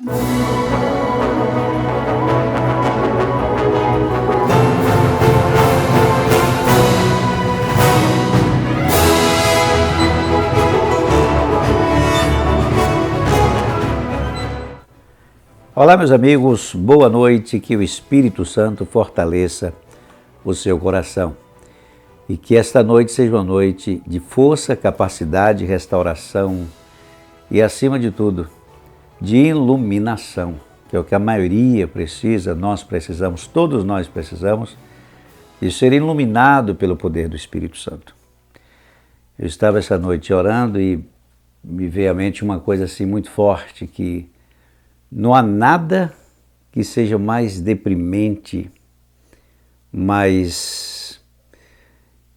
Olá, meus amigos, boa noite, que o Espírito Santo fortaleça o seu coração e que esta noite seja uma noite de força, capacidade, restauração e, acima de tudo, de iluminação, que é o que a maioria precisa, nós precisamos, todos nós precisamos, de ser iluminado pelo poder do Espírito Santo. Eu estava essa noite orando e me veio à mente uma coisa assim muito forte, que não há nada que seja mais deprimente, mais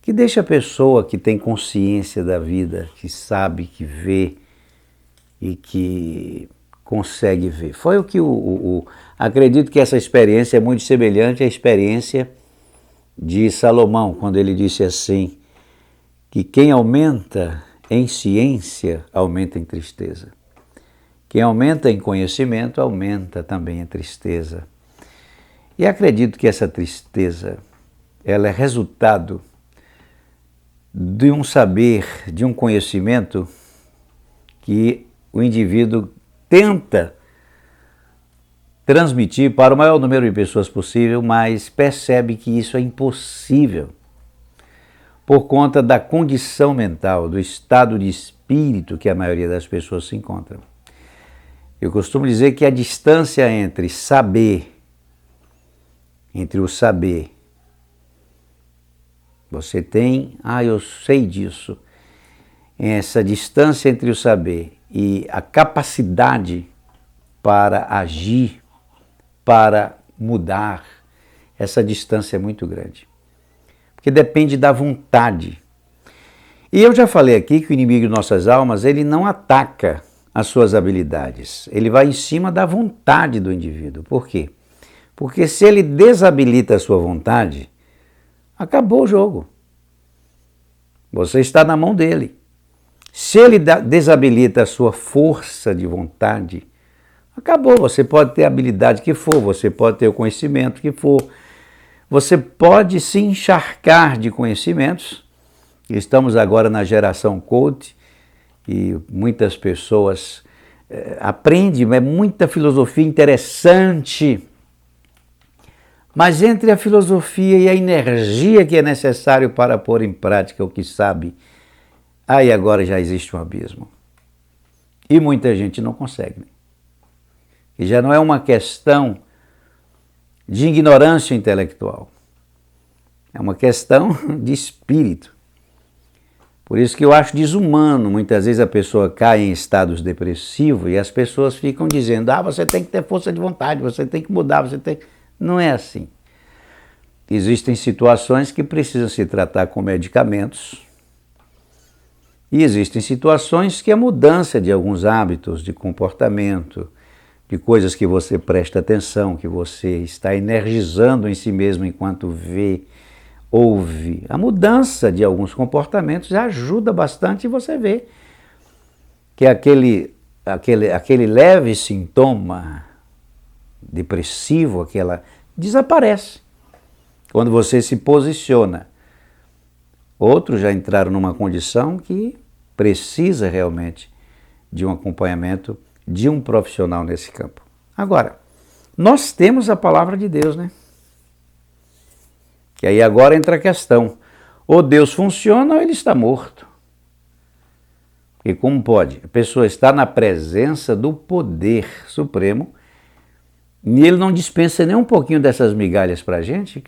que deixa a pessoa que tem consciência da vida, que sabe, que vê e que consegue ver. Foi o que acredito que essa experiência é muito semelhante à experiência de Salomão, quando ele disse assim, que quem aumenta em ciência, aumenta em tristeza. Quem aumenta em conhecimento, aumenta também a tristeza. E acredito que essa tristeza, ela é resultado de um saber, de um conhecimento que o indivíduo tenta transmitir para o maior número de pessoas possível, mas percebe que isso é impossível por conta da condição mental, do estado de espírito que a maioria das pessoas se encontra. Eu costumo dizer que a distância entre o saber, você tem, eu sei disso, essa distância entre o saber e a capacidade para agir, para mudar, essa distância é muito grande. Porque depende da vontade. E eu já falei aqui que o inimigo de nossas almas, ele não ataca as suas habilidades. Ele vai em cima da vontade do indivíduo. Por quê? Porque se ele desabilita a sua vontade, acabou o jogo. Você está na mão dele. Se ele desabilita a sua força de vontade, acabou. Você pode ter a habilidade que for, você pode ter o conhecimento que for, você pode se encharcar de conhecimentos. Estamos agora na geração coach, e muitas pessoas aprendem, é muita filosofia interessante, mas entre a filosofia e a energia que é necessário para pôr em prática o que sabe, aí agora já existe um abismo. E muita gente não consegue. E já não é uma questão de ignorância intelectual, é uma questão de espírito. Por isso que eu acho desumano, muitas vezes a pessoa cai em estados depressivos e as pessoas ficam dizendo, você tem que ter força de vontade, você tem que mudar, você tem... Não é assim. Existem situações que precisam se tratar com medicamentos e existem situações que a mudança de alguns hábitos de comportamento, de coisas que você presta atenção, que você está energizando em si mesmo enquanto vê, ouve, a mudança de alguns comportamentos ajuda bastante e você vê que aquele leve sintoma depressivo, desaparece quando você se posiciona. Outros já entraram numa condição que precisa realmente de um acompanhamento de um profissional nesse campo. Agora, nós temos a palavra de Deus, né? E aí agora entra a questão, ou Deus funciona ou ele está morto. E como pode? A pessoa está na presença do poder supremo e ele não dispensa nem um pouquinho dessas migalhas para a gente?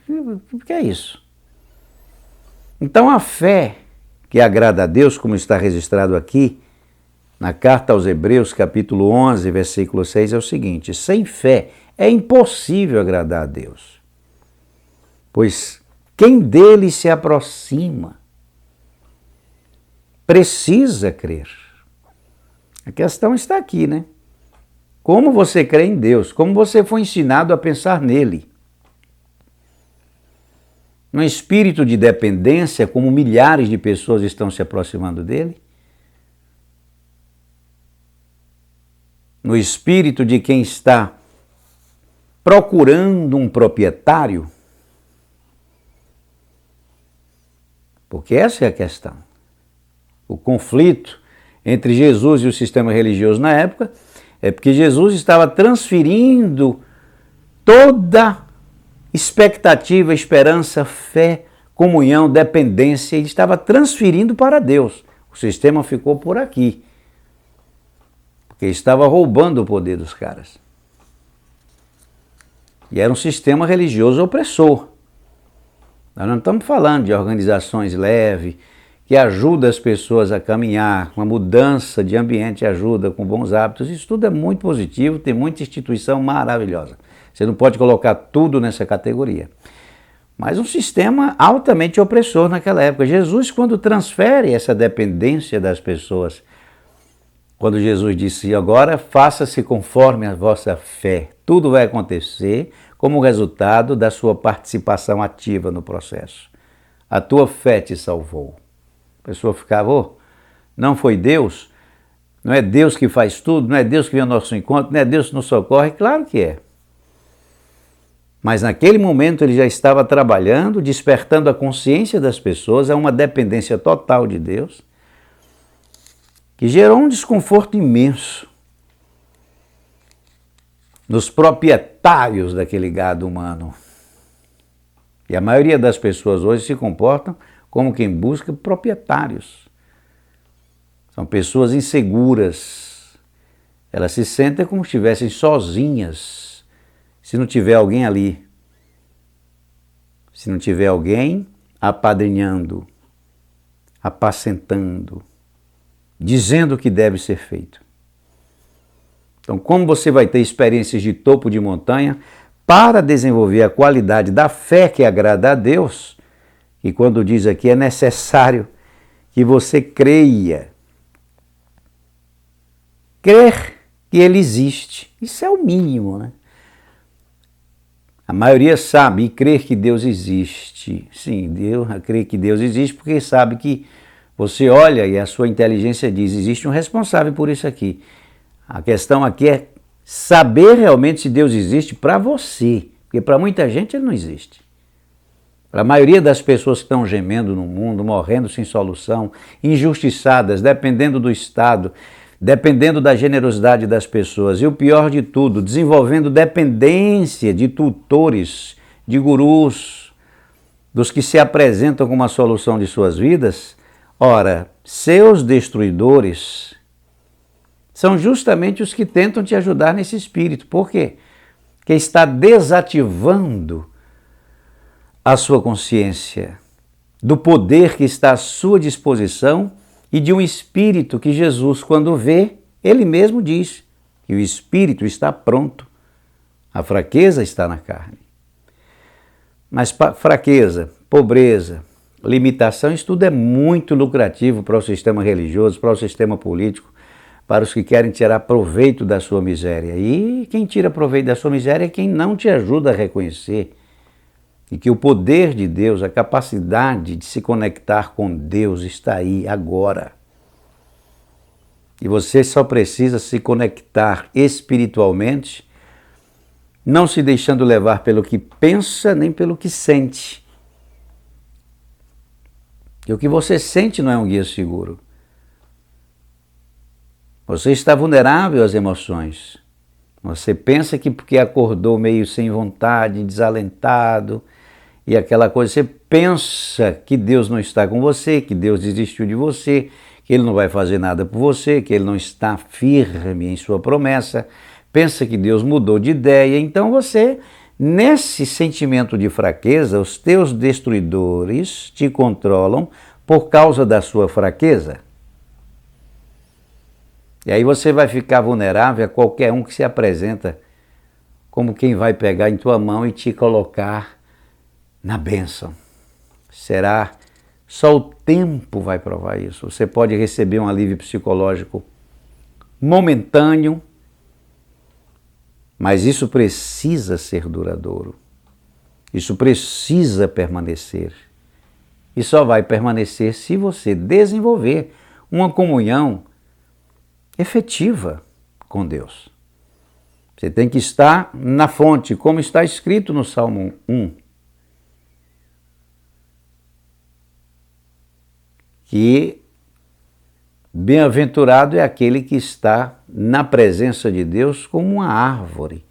O que é isso? Então a fé que agrada a Deus, como está registrado aqui, na carta aos Hebreus, capítulo 11, versículo 6, é o seguinte, sem fé é impossível agradar a Deus, pois quem dele se aproxima precisa crer. A questão está aqui, né? Como você crê em Deus, como você foi ensinado a pensar nele. No espírito de dependência, como milhares de pessoas estão se aproximando dele. no espírito de quem está procurando um proprietário? Porque essa é a questão. O conflito entre Jesus e o sistema religioso na época é porque Jesus estava transferindo toda expectativa, esperança, fé, comunhão, dependência, ele estava transferindo para Deus. O sistema ficou por aqui, porque estava roubando o poder dos caras. E era um sistema religioso opressor. Nós não estamos falando de organizações leves, que ajudam as pessoas a caminhar, uma mudança de ambiente ajuda com bons hábitos. Isso tudo é muito positivo, tem muita instituição maravilhosa. Você não pode colocar tudo nessa categoria. Mas um sistema altamente opressor naquela época. Jesus, quando transfere essa dependência das pessoas, quando Jesus disse, agora faça-se conforme a vossa fé, tudo vai acontecer como resultado da sua participação ativa no processo. A tua fé te salvou. A pessoa ficava, não foi Deus? Não é Deus que faz tudo? Não é Deus que vem ao nosso encontro? Não é Deus que nos socorre? Claro que é. Mas naquele momento ele já estava trabalhando, despertando a consciência das pessoas a uma dependência total de Deus, que gerou um desconforto imenso nos proprietários daquele gado humano. E a maioria das pessoas hoje se comportam como quem busca proprietários. São pessoas inseguras. Elas se sentem como se estivessem sozinhas, se não tiver alguém ali. Se não tiver alguém apadrinhando, apacentando, dizendo o que deve ser feito. Então, como você vai ter experiências de topo de montanha para desenvolver a qualidade da fé que agrada a Deus, e quando diz aqui é necessário que você creia. Crer que Ele existe. Isso é o mínimo, né? A maioria sabe e crer que Deus existe. Sim, Deus crê que Deus existe porque sabe que você olha e a sua inteligência diz, existe um responsável por isso aqui. A questão aqui é saber realmente se Deus existe para você, porque para muita gente Ele não existe. Para a maioria das pessoas que estão gemendo no mundo, morrendo sem solução, injustiçadas, dependendo do Estado, dependendo da generosidade das pessoas, e o pior de tudo, desenvolvendo dependência de tutores, de gurus, dos que se apresentam como a solução de suas vidas, ora, seus destruidores são justamente os que tentam te ajudar nesse espírito. Por quê? Porque está desativando a sua consciência do poder que está à sua disposição e de um espírito que Jesus, quando vê, ele mesmo diz que o espírito está pronto, a fraqueza está na carne. Mas fraqueza, pobreza, limitação, isso tudo é muito lucrativo para o sistema religioso, para o sistema político, para os que querem tirar proveito da sua miséria. E quem tira proveito da sua miséria é quem não te ajuda a reconhecer e que o poder de Deus, a capacidade de se conectar com Deus está aí agora. E você só precisa se conectar espiritualmente, não se deixando levar pelo que pensa nem pelo que sente. E o que você sente não é um guia seguro. Você está vulnerável às emoções. Você pensa que porque acordou meio sem vontade, desalentado, e aquela coisa, você pensa que Deus não está com você, que Deus desistiu de você, que Ele não vai fazer nada por você, que Ele não está firme em sua promessa, pensa que Deus mudou de ideia, então você, nesse sentimento de fraqueza, os teus destruidores te controlam por causa da sua fraqueza. E aí você vai ficar vulnerável a qualquer um que se apresenta como quem vai pegar em tua mão e te colocar na bênção. Será só o tempo vai provar isso. Você pode receber um alívio psicológico momentâneo, mas isso precisa ser duradouro. Isso precisa permanecer. E só vai permanecer se você desenvolver uma comunhão efetiva com Deus. Você tem que estar na fonte, como está escrito no Salmo 1. Que bem-aventurado é aquele que está na presença de Deus como uma árvore,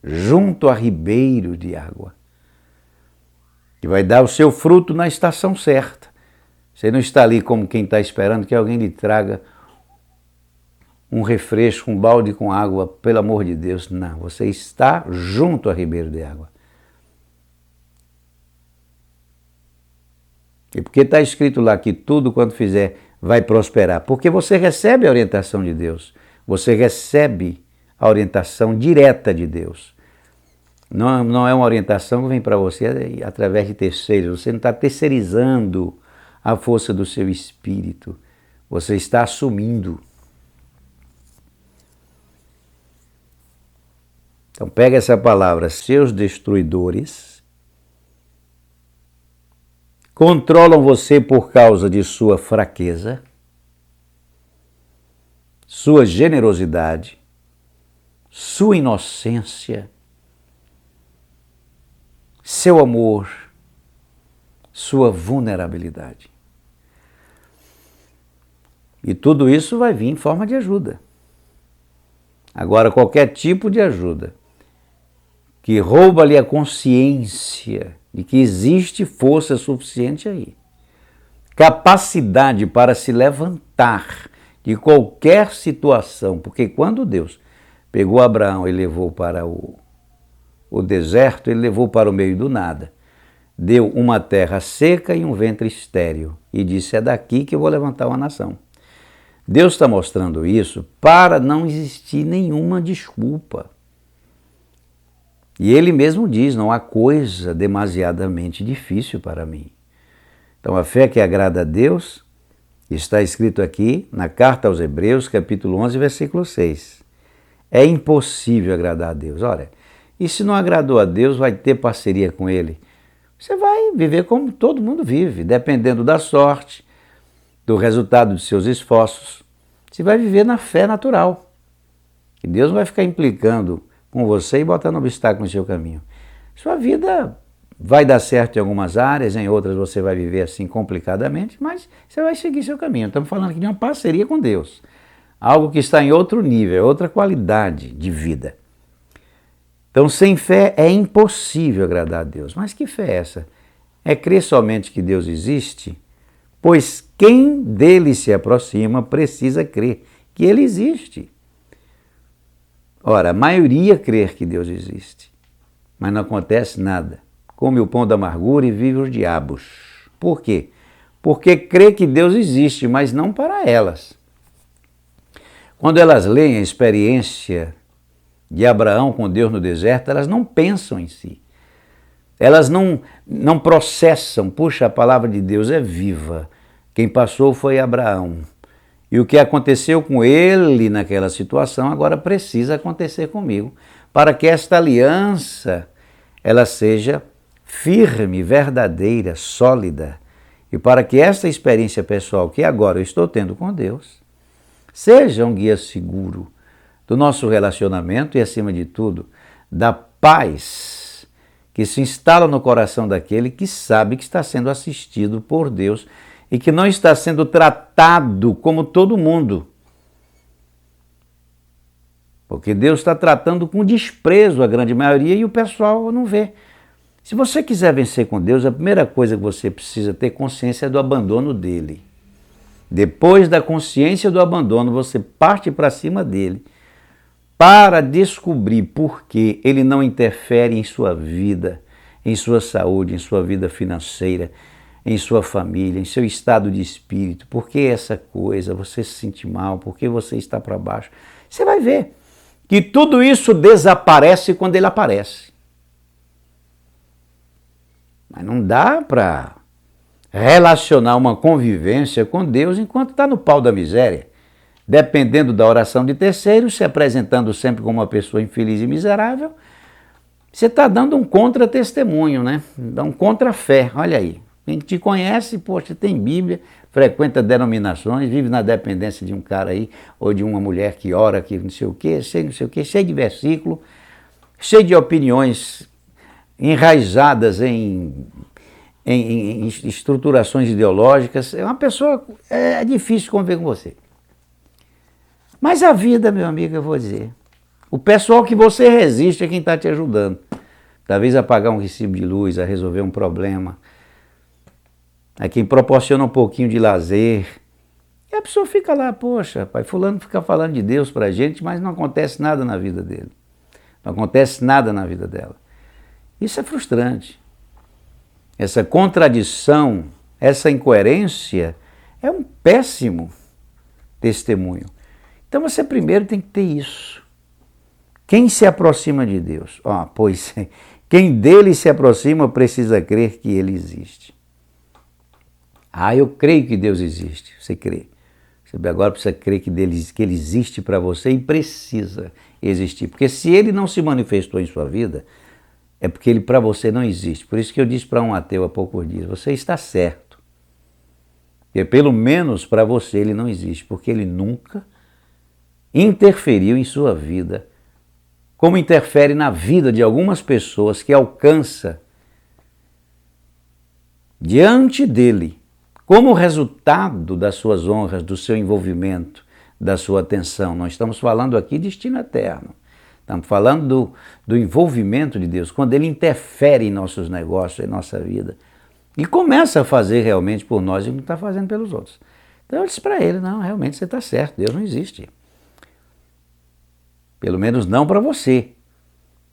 junto a ribeiro de água, que vai dar o seu fruto na estação certa. Você não está ali como quem está esperando que alguém lhe traga um refresco, um balde com água, pelo amor de Deus. Não, você está junto a ribeiro de água. E porque está escrito lá que tudo quanto fizer vai prosperar? Porque você recebe a orientação de Deus. Você recebe a orientação direta de Deus. Não é uma orientação que vem para você através de terceiros. Você não está terceirizando a força do seu espírito. Você está assumindo. Então pega essa palavra, seus destruidores controlam você por causa de sua fraqueza, sua generosidade, sua inocência, seu amor, sua vulnerabilidade. E tudo isso vai vir em forma de ajuda. Agora, qualquer tipo de ajuda que rouba-lhe a consciência de que existe força suficiente aí, capacidade para se levantar de qualquer situação, porque quando Deus pegou Abraão e levou para o deserto, ele levou para o meio do nada, deu uma terra seca e um ventre estéril e disse, é daqui que eu vou levantar uma nação. Deus está mostrando isso para não existir nenhuma desculpa. E ele mesmo diz, não há coisa demasiadamente difícil para mim. Então a fé que agrada a Deus está escrito aqui na carta aos Hebreus, capítulo 11, versículo 6. É impossível agradar a Deus. Olha, e se não agradou a Deus, vai ter parceria com Ele. Você vai viver como todo mundo vive, dependendo da sorte, do resultado de seus esforços. Você vai viver na fé natural. E Deus vai ficar implicando com você e botando obstáculo no seu caminho. Sua vida vai dar certo em algumas áreas, em outras você vai viver assim complicadamente, mas você vai seguir seu caminho. Estamos falando aqui de uma parceria com Deus. Algo que está em outro nível, outra qualidade de vida. Então, sem fé é impossível agradar a Deus. Mas que fé é essa? É crer somente que Deus existe? Pois quem dele se aproxima precisa crer que ele existe. Ora, a maioria crê que Deus existe, mas não acontece nada. Come o pão da amargura e vive os diabos. Por quê? Porque crê que Deus existe, mas não para elas. Quando elas leem a experiência de Abraão com Deus no deserto, elas não pensam em si. Elas não processam. Puxa, a palavra de Deus é viva. Quem passou foi Abraão. E o que aconteceu com ele naquela situação agora precisa acontecer comigo, para que esta aliança ela seja firme, verdadeira, sólida, e para que esta experiência pessoal que agora eu estou tendo com Deus seja um guia seguro do nosso relacionamento e, acima de tudo, da paz que se instala no coração daquele que sabe que está sendo assistido por Deus e que não está sendo tratado como todo mundo. Porque Deus está tratando com desprezo a grande maioria e o pessoal não vê. Se você quiser vencer com Deus, a primeira coisa que você precisa ter consciência é do abandono dele. Depois da consciência do abandono, você parte para cima dele para descobrir por que ele não interfere em sua vida, em sua saúde, em sua vida financeira, em sua família, em seu estado de espírito. Por que essa coisa? Você se sente mal? Por que você está para baixo? Você vai ver que tudo isso desaparece quando ele aparece. Mas não dá para relacionar uma convivência com Deus enquanto está no pau da miséria, dependendo da oração de terceiros, se apresentando sempre como uma pessoa infeliz e miserável. Você está dando um contra-testemunho, né? Dá um contra-fé, olha aí. A gente te conhece, poxa, tem Bíblia, frequenta denominações, vive na dependência de um cara aí, ou de uma mulher que ora, que não sei o quê, cheio de versículo, cheio de opiniões enraizadas em estruturações ideológicas. É uma pessoa, é difícil conviver com você. Mas a vida, meu amigo, eu vou dizer, o pessoal que você resiste é quem está te ajudando. Talvez a pagar um recibo de luz, a resolver um problema, a quem proporciona um pouquinho de lazer. E a pessoa fica lá, poxa, pai, fulano fica falando de Deus pra gente, mas não acontece nada na vida dele. Não acontece nada na vida dela. Isso é frustrante. Essa contradição, essa incoerência é um péssimo testemunho. Então você primeiro tem que ter isso. Quem se aproxima de Deus? Pois quem dele se aproxima precisa crer que ele existe. Eu creio que Deus existe. Você crê. Você agora precisa crer que ele existe para você e precisa existir. Porque se ele não se manifestou em sua vida, é porque ele para você não existe. Por isso que eu disse para um ateu há poucos dias, você está certo. Porque pelo menos para você ele não existe, porque ele nunca interferiu em sua vida, como interfere na vida de algumas pessoas que alcança diante dele, como resultado das suas honras, do seu envolvimento, da sua atenção. Nós estamos falando aqui de destino eterno. Estamos falando do envolvimento de Deus, quando ele interfere em nossos negócios, em nossa vida, e começa a fazer realmente por nós o que está fazendo pelos outros. Então eu disse para ele, não, realmente você está certo, Deus não existe. Pelo menos não para você.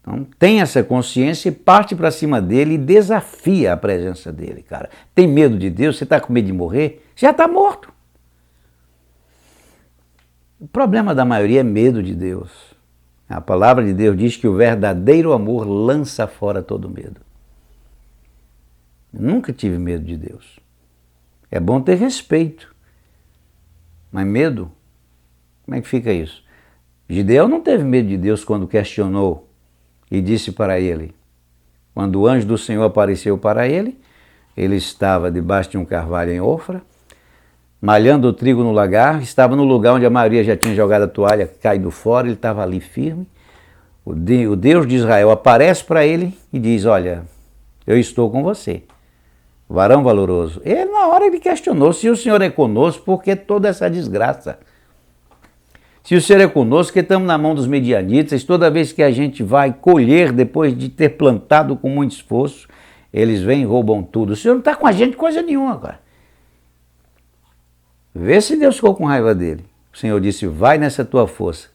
Então tem essa consciência e parte para cima dele e desafia a presença dele, cara. Tem medo de Deus? Você está com medo de morrer? Já está morto. O problema da maioria é medo de Deus. A palavra de Deus diz que o verdadeiro amor lança fora todo medo. Eu nunca tive medo de Deus. É bom ter respeito. Mas medo? Como é que fica isso? Gideão não teve medo de Deus quando questionou e disse para ele. Quando o anjo do Senhor apareceu para ele, ele estava debaixo de um carvalho em Ofra, malhando o trigo no lagar, estava no lugar onde a maioria já tinha jogado a toalha, caído fora, ele estava ali firme. O Deus de Israel aparece para ele e diz, olha, eu estou com você, varão valoroso. Ele na hora ele questionou, se o Senhor é conosco, por que toda essa desgraça? Se o Senhor é conosco, que estamos na mão dos medianitas, toda vez que a gente vai colher, depois de ter plantado com muito esforço, eles vêm e roubam tudo. O Senhor não está com a gente coisa nenhuma, cara. Vê se Deus ficou com raiva dele. O Senhor disse, vai nessa tua força,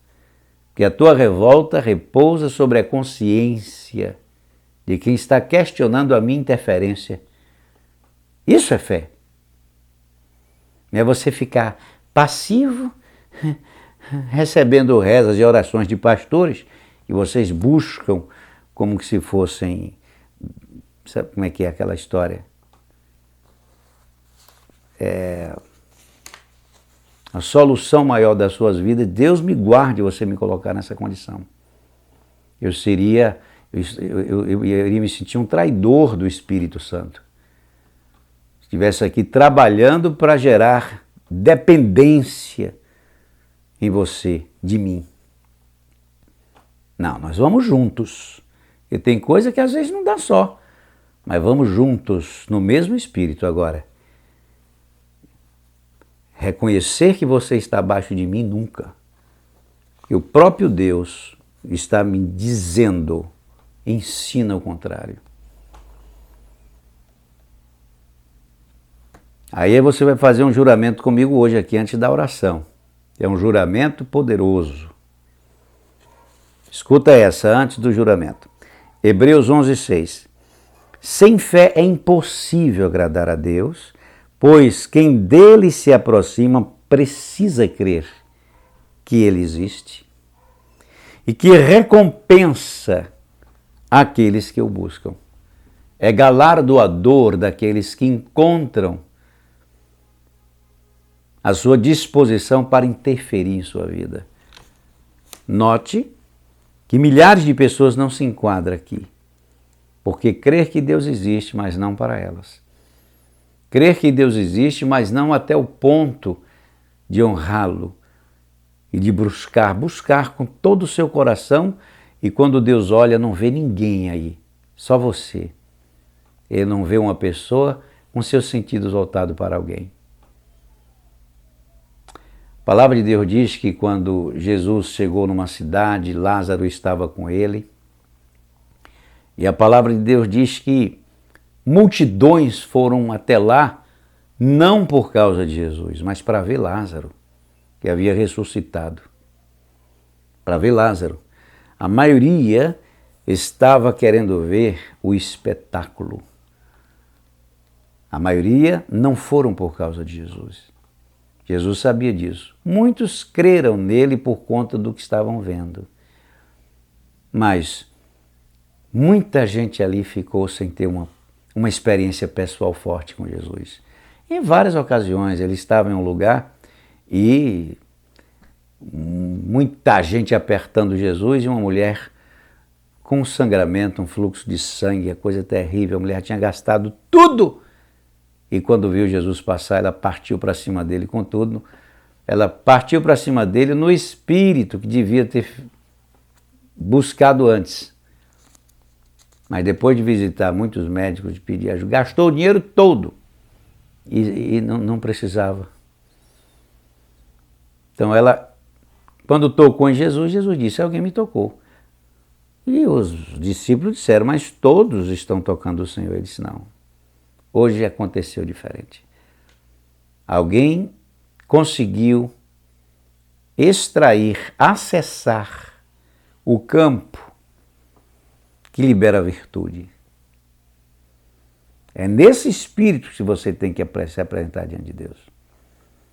que a tua revolta repousa sobre a consciência de quem está questionando a minha interferência. Isso é fé. Não é você ficar passivo, recebendo rezas e orações de pastores, que vocês buscam como que se fossem... Sabe como é que é aquela história? A solução maior das suas vidas, Deus me guarde você me colocar nessa condição. Eu iria me sentir um traidor do Espírito Santo. Se estivesse aqui trabalhando para gerar dependência em você, de mim. Não, nós vamos juntos. E tem coisa que às vezes não dá só, mas vamos juntos no mesmo Espírito agora. Reconhecer que você está abaixo de mim nunca. E o próprio Deus está me dizendo, ensina o contrário. Aí você vai fazer um juramento comigo hoje aqui antes da oração. É um juramento poderoso. Escuta essa antes do juramento. Hebreus 11:6. Sem fé é impossível agradar a Deus, pois quem dele se aproxima precisa crer que ele existe e que recompensa aqueles que o buscam. É galardoador daqueles que encontram a sua disposição para interferir em sua vida. Note que milhares de pessoas não se enquadram aqui, porque crer que Deus existe, mas não para elas. crer que Deus existe, mas não até o ponto de honrá-lo e de buscar com todo o seu coração, e quando Deus olha não vê ninguém aí, só você. Ele não vê uma pessoa com seus sentidos voltados para alguém. A palavra de Deus diz que quando Jesus chegou numa cidade, Lázaro estava com ele. E a palavra de Deus diz que multidões foram até lá, não por causa de Jesus, mas para ver Lázaro, que havia ressuscitado. Para ver Lázaro. A maioria estava querendo ver o espetáculo. A maioria não foram por causa de Jesus. Jesus sabia disso. Muitos creram nele por conta do que estavam vendo. Mas muita gente ali ficou sem ter uma experiência pessoal forte com Jesus. Em várias ocasiões ele estava em um lugar e muita gente apertando Jesus e uma mulher com um sangramento, um fluxo de sangue, a coisa terrível. A mulher tinha gastado tudo. E quando viu Jesus passar, ela partiu para cima dele com tudo. Ela partiu para cima dele no espírito que devia ter buscado antes. Mas depois de visitar muitos médicos, de pedir ajuda, gastou o dinheiro todo e não precisava. Então ela, quando tocou em Jesus, Jesus disse, alguém me tocou. E os discípulos disseram, mas todos estão tocando o Senhor. Ele disse, não. Hoje aconteceu diferente. Alguém conseguiu extrair, acessar o campo que libera a virtude. É nesse espírito que você tem que se apresentar diante de Deus.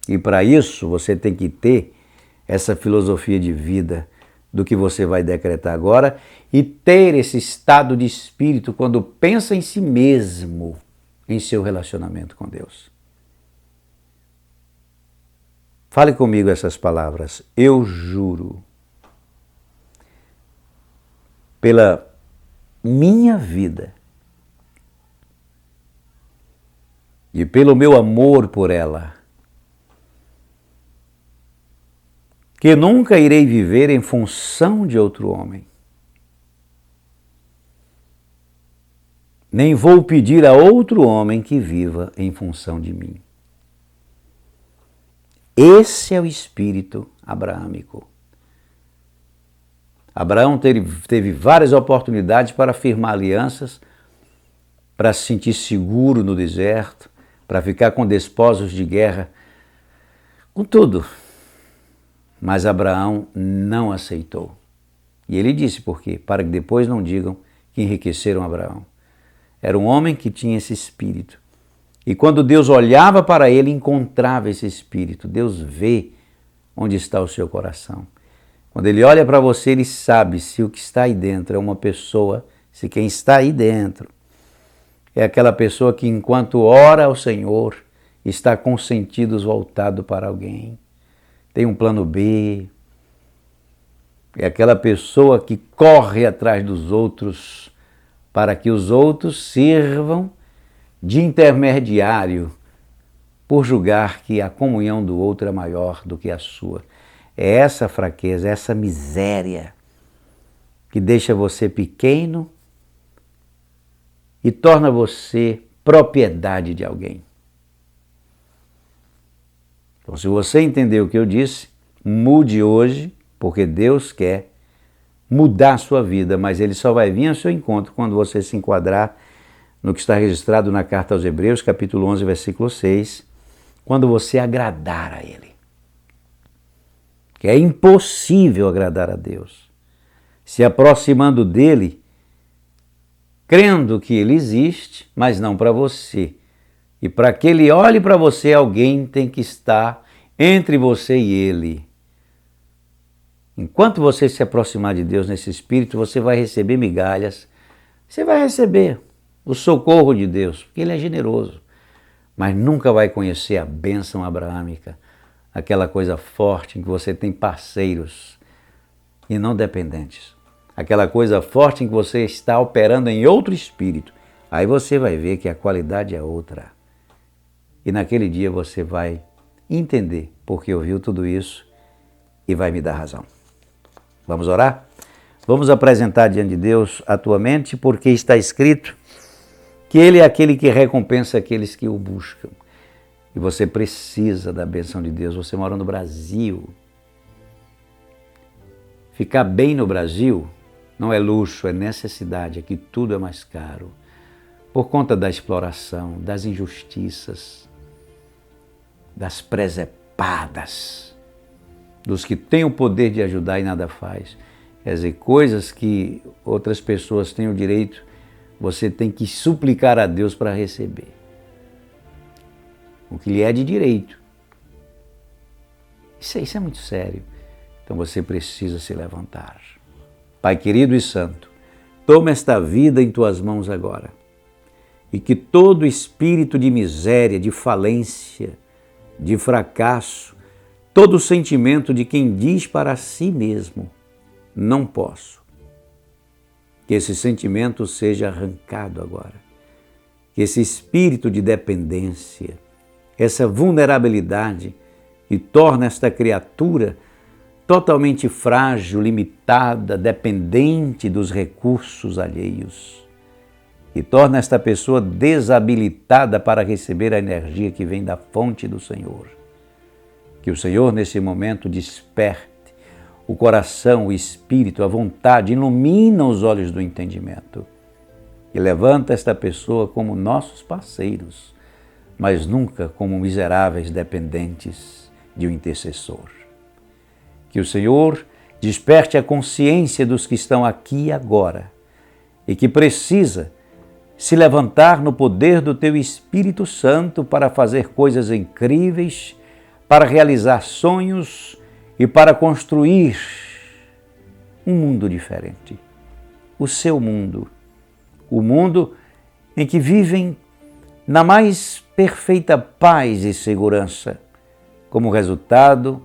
E para isso você tem que ter essa filosofia de vida do que você vai decretar agora e ter esse estado de espírito quando pensa em si mesmo, em seu relacionamento com Deus. Fale comigo essas palavras. Eu juro, pela minha vida e pelo meu amor por ela, que nunca irei viver em função de outro homem. Nem vou pedir a outro homem que viva em função de mim. Esse é o espírito abraâmico. Abraão teve várias oportunidades para firmar alianças, para se sentir seguro no deserto, para ficar com desposos de guerra, com tudo. Mas Abraão não aceitou. E ele disse por quê? Para que depois não digam que enriqueceram Abraão. Era um homem que tinha esse espírito. E quando Deus olhava para ele, encontrava esse espírito. Deus vê onde está o seu coração. Quando ele olha para você, ele sabe se o que está aí dentro é uma pessoa, se quem está aí dentro é aquela pessoa que enquanto ora ao Senhor, está com os sentidos voltados para alguém. Tem um plano B. É aquela pessoa que corre atrás dos outros para que os outros sirvam de intermediário por julgar que a comunhão do outro é maior do que a sua. É essa fraqueza, essa miséria que deixa você pequeno e torna você propriedade de alguém. Então, se você entendeu o que eu disse, mude hoje, porque Deus quer mudar a sua vida, mas Ele só vai vir ao seu encontro quando você se enquadrar no que está registrado na carta aos Hebreus, capítulo 11, versículo 6, quando você agradar a Ele. Que é impossível agradar a Deus. Se aproximando dEle, crendo que Ele existe, mas não para você. E para que Ele olhe para você, alguém tem que estar entre você e Ele. Enquanto você se aproximar de Deus nesse espírito, você vai receber migalhas, você vai receber o socorro de Deus, porque Ele é generoso, mas nunca vai conhecer a bênção abraâmica, aquela coisa forte em que você tem parceiros e não dependentes, aquela coisa forte em que você está operando em outro espírito. Aí você vai ver que a qualidade é outra. E naquele dia você vai entender porque ouviu tudo isso e vai me dar razão. Vamos orar? Vamos apresentar diante de Deus a tua mente, porque está escrito que Ele é aquele que recompensa aqueles que o buscam. E você precisa da bênção de Deus. Você mora no Brasil. Ficar bem no Brasil não é luxo, é necessidade. Aqui tudo é mais caro. Por conta da exploração, das injustiças, das presepadas, dos que têm o poder de ajudar e nada faz. Quer dizer, coisas que outras pessoas têm o direito, você tem que suplicar a Deus para receber. O que lhe é de direito. Isso é muito sério. Então você precisa se levantar. Pai querido e santo, toma esta vida em tuas mãos agora. E que todo espírito de miséria, de falência, de fracasso, todo sentimento de quem diz para si mesmo, não posso, que esse sentimento seja arrancado agora. Que esse espírito de dependência, essa vulnerabilidade que torna esta criatura totalmente frágil, limitada, dependente dos recursos alheios, e torna esta pessoa desabilitada para receber a energia que vem da fonte do Senhor. Que o Senhor, nesse momento, desperte o coração, o espírito, a vontade, ilumina os olhos do entendimento e levanta esta pessoa como nossos parceiros, mas nunca como miseráveis dependentes de um intercessor. Que o Senhor desperte a consciência dos que estão aqui e agora e que precisa se levantar no poder do Teu Espírito Santo para fazer coisas incríveis, para realizar sonhos e para construir um mundo diferente. O seu mundo, o mundo em que vivem na mais perfeita paz e segurança, como resultado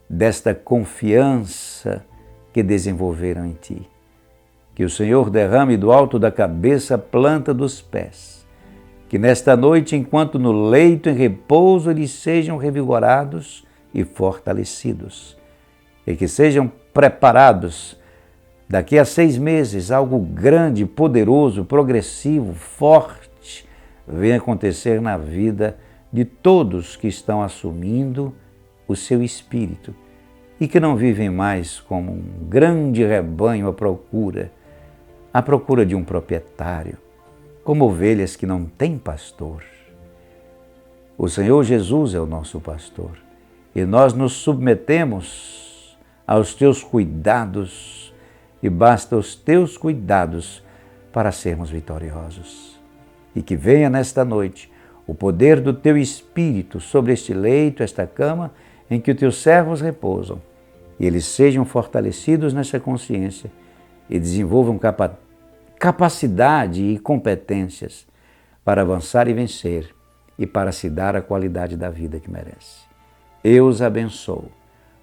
desta confiança que desenvolveram em Ti. Que o Senhor derrame do alto da cabeça a planta dos pés. Que nesta noite, enquanto no leito em repouso, eles sejam revigorados e fortalecidos. E que sejam preparados daqui a 6 meses, algo grande, poderoso, progressivo, forte, venha acontecer na vida de todos que estão assumindo o seu espírito e que não vivem mais como um grande rebanho à procura de um proprietário, como ovelhas que não têm pastor. O Senhor Jesus é o nosso pastor e nós nos submetemos aos Teus cuidados e basta os Teus cuidados para sermos vitoriosos. E que venha nesta noite o poder do Teu Espírito sobre este leito, esta cama, em que os Teus servos repousam, e eles sejam fortalecidos nessa consciência e desenvolvam capacidade e competências para avançar e vencer e para se dar a qualidade da vida que merece. Eu os abençoo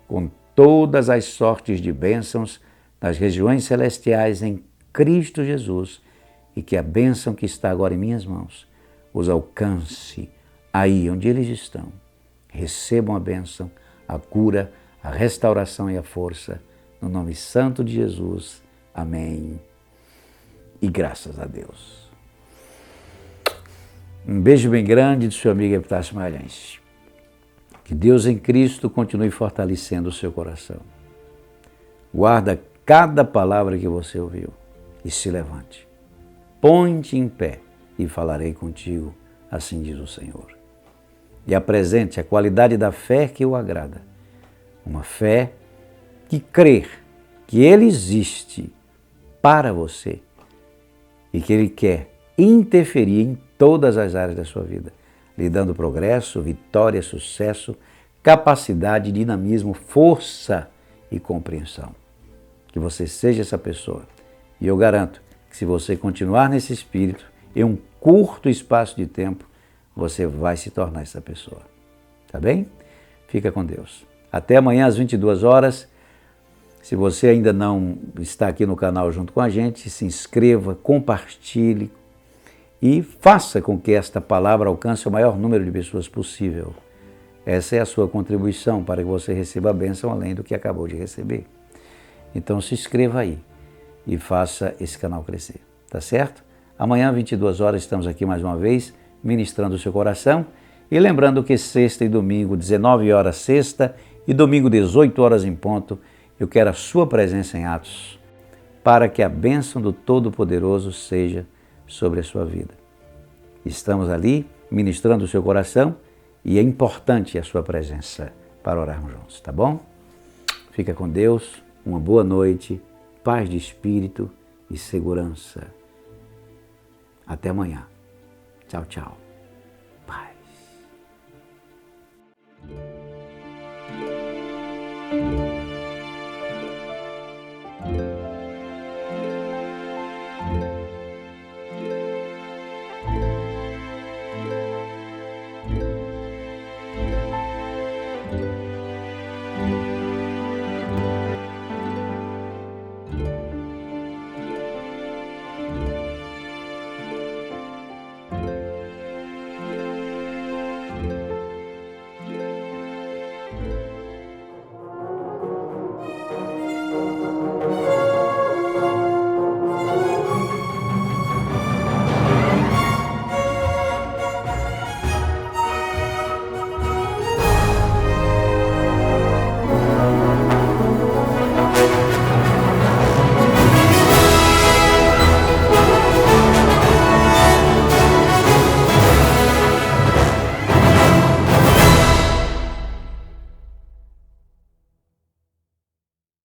com todas as sortes de bênçãos nas regiões celestiais em Cristo Jesus e que a bênção que está agora em minhas mãos os alcance aí onde eles estão. Recebam a bênção, a cura, a restauração e a força, no nome santo de Jesus. Amém. E graças a Deus. Um beijo bem grande do seu amigo Epitácio Magalhães. Que Deus em Cristo continue fortalecendo o seu coração. Guarda cada palavra que você ouviu e se levante. Põe-te em pé e falarei contigo, assim diz o Senhor. E apresente a qualidade da fé que o agrada. Uma fé que crê que Ele existe para você e que Ele quer interferir em todas as áreas da sua vida, lhe dando progresso, vitória, sucesso, capacidade, dinamismo, força e compreensão. Que você seja essa pessoa. E eu garanto que se você continuar nesse espírito, em um curto espaço de tempo, você vai se tornar essa pessoa. Tá bem? Fica com Deus. Até amanhã às 22 horas. Se você ainda não está aqui no canal junto com a gente, se inscreva, compartilhe e faça com que esta palavra alcance o maior número de pessoas possível. Essa é a sua contribuição para que você receba a bênção além do que acabou de receber. Então se inscreva aí e faça esse canal crescer, tá certo? Amanhã, 22 horas, estamos aqui mais uma vez, ministrando o seu coração. E lembrando que sexta e domingo, 19 horas sexta e domingo, 18 horas em ponto, eu quero a sua presença em Atos, para que a bênção do Todo-Poderoso seja sobre a sua vida. Estamos ali ministrando o seu coração e é importante a sua presença para orarmos juntos, tá bom? Fica com Deus, uma boa noite, paz de espírito e segurança. Até amanhã. Tchau, tchau.